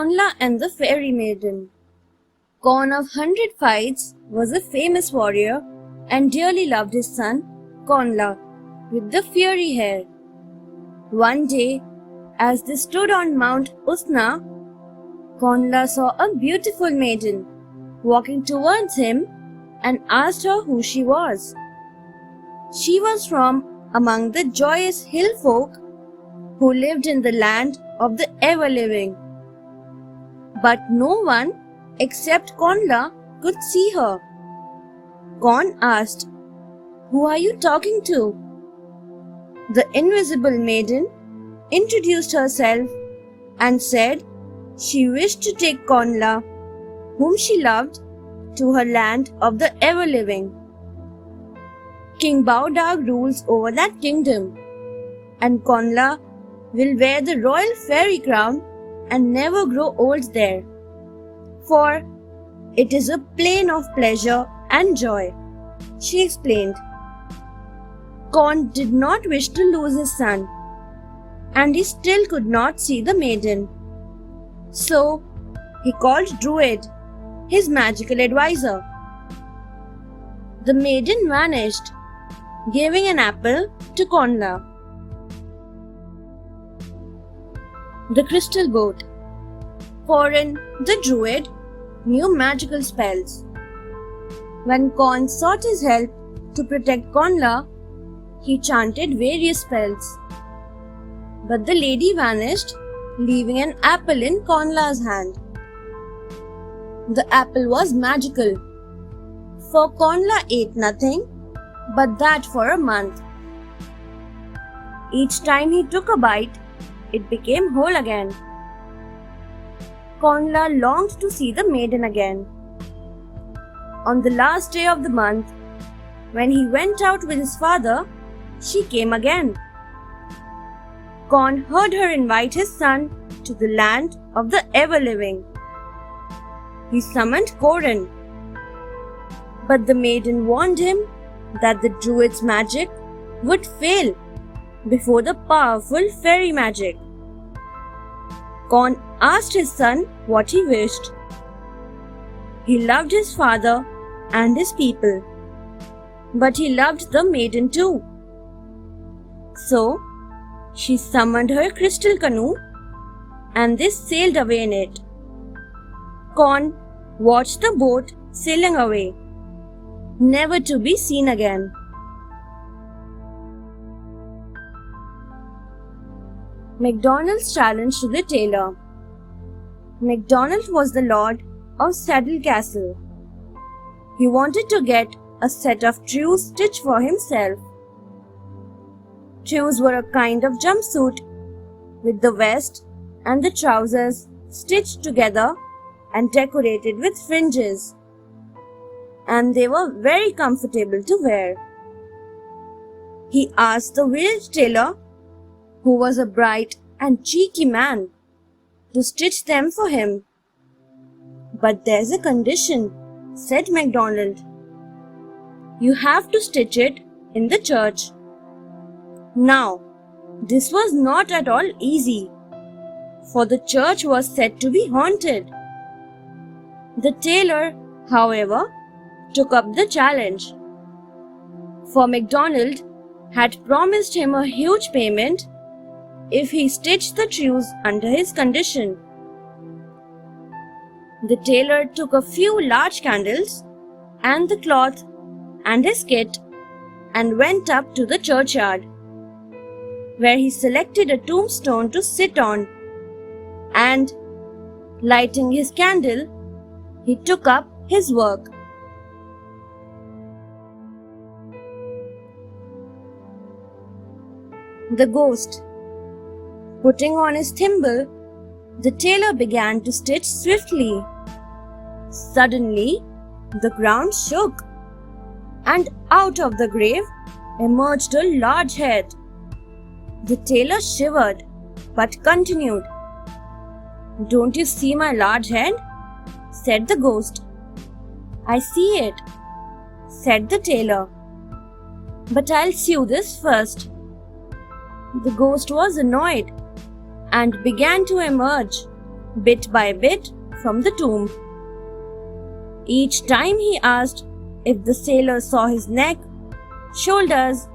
Konla and the Fairy Maiden. Kon of 100 Fights was a famous warrior and dearly loved his son, Konla, with the fiery hair. One day, as they stood on Mount Usna, Konla saw a beautiful maiden walking towards him and asked her who she was. She was from among the joyous hill folk who lived in the land of the ever-living. But no one except Konla could see her. Kon asked, "Who are you talking to?" The invisible maiden introduced herself and said she wished to take Konla, whom she loved, to her land of the ever-living. King Baodag rules over that kingdom, and Konla will wear the royal fairy crown and never grow old there, for it is a plain of pleasure and joy, she explained. Kon did not wish to lose his son, and he still could not see the maiden. So he called Druid, his magical advisor. The maiden vanished, giving an apple to Konla. The Crystal Boat. Corin, the Druid, knew magical spells. When Kon sought his help to protect Konla, he chanted various spells. But the lady vanished, leaving an apple in Konla's hand. The apple was magical, for Konla ate nothing but that for a month. Each time he took a bite, it became whole again. Konla longed to see the maiden again. On the last day of the month, when he went out with his father, she came again. Kon heard her invite his son to the land of the ever-living. He summoned Corin, but the maiden warned him that the druid's magic would fail before the powerful fairy magic. Kon asked his son what he wished. He loved his father and his people, but he loved the maiden too. So, she summoned her crystal canoe and they sailed away in it. Kon watched the boat sailing away, never to be seen again. MacDonald's challenge to the tailor. MacDonald was the lord of Saddle Castle. He wanted to get a set of trews stitched for himself. Trews were a kind of jumpsuit with the vest and the trousers stitched together and decorated with fringes, and they were very comfortable to wear. He asked the village tailor, who was a bright and cheeky man, to stitch them for him. "But there's a condition," said MacDonald. "You have to stitch it in the church." Now, this was not at all easy, for the church was said to be haunted. The tailor, however, took up the challenge, for MacDonald had promised him a huge payment if he stitched the trews under his condition. The tailor took a few large candles and the cloth and his kit and went up to the churchyard, where he selected a tombstone to sit on, and, lighting his candle, he took up his work. The Ghost. Putting on his thimble, the tailor began to stitch swiftly. Suddenly, the ground shook, and out of the grave emerged a large head. The tailor shivered, but continued. "Don't you see my large head?" said the ghost. "I see it," said the tailor. "But I'll sew this first." The ghost was annoyed and began to emerge, bit by bit, from the tomb. Each time he asked if the sailor saw his neck, shoulders,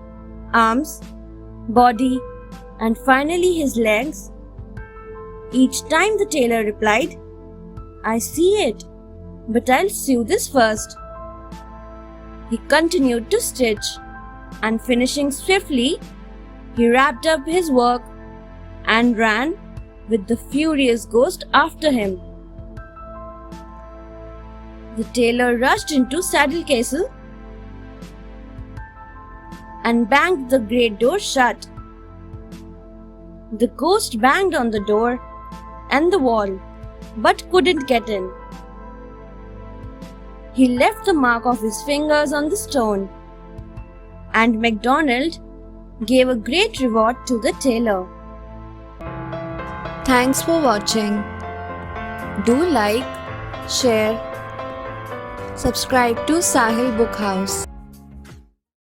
arms, body, and finally his legs. Each time the tailor replied, "I see it, but I'll sew this first." He continued to stitch, and finishing swiftly, he wrapped up his work and ran with the furious ghost after him. The tailor rushed into Saddle Castle and banged the great door shut. The ghost banged on the door and the wall, but couldn't get in. He left the mark of his fingers on the stone, and MacDonald gave a great reward to the tailor. Thanks for watching. Do like, share, subscribe to Sahil Book House.